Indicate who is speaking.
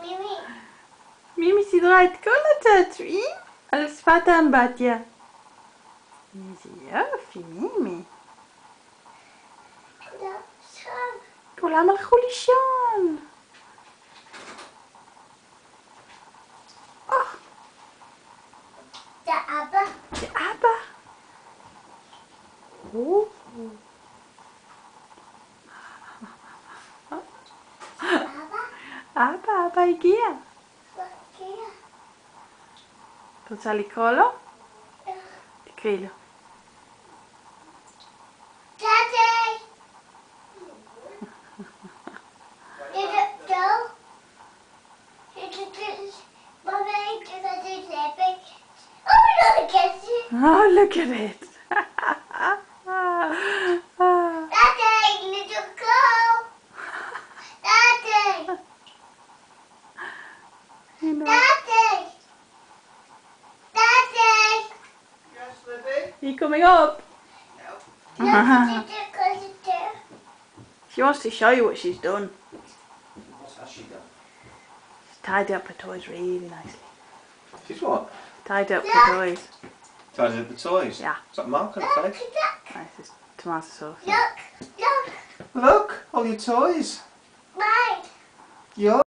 Speaker 1: Mimi.
Speaker 2: Mimi si draait kolla tatuin al sfata ambatja. יופי, מימי. כולם הלכו לישון.
Speaker 1: זה אבא.
Speaker 2: זה אבא. אבא הגיע. את רוצה לקרוא לו? תקראי לו.
Speaker 1: Daddy! Did it go? Mommy, did I do sleeping? Oh, look at you!
Speaker 2: Oh, look at it.
Speaker 1: Daddy, did you go? Daddy!
Speaker 2: You know.
Speaker 1: Daddy! Daddy!
Speaker 3: Yes, Libby?
Speaker 2: Are you coming up?
Speaker 1: Look at you, close it down.
Speaker 2: She wants to show you what she's done.
Speaker 3: What has she done?
Speaker 2: She's tied up her toys really nicely.
Speaker 3: She's what?
Speaker 2: Tied up the
Speaker 1: Yeah.
Speaker 2: toys.
Speaker 3: Tidying up the toys?
Speaker 2: Yeah.
Speaker 3: Is that mark on the
Speaker 1: Look,
Speaker 3: face?
Speaker 1: look,
Speaker 2: Nice, it's tomato sauce.
Speaker 1: look, look.
Speaker 3: Look, all your toys.
Speaker 1: Mine.
Speaker 3: Yours.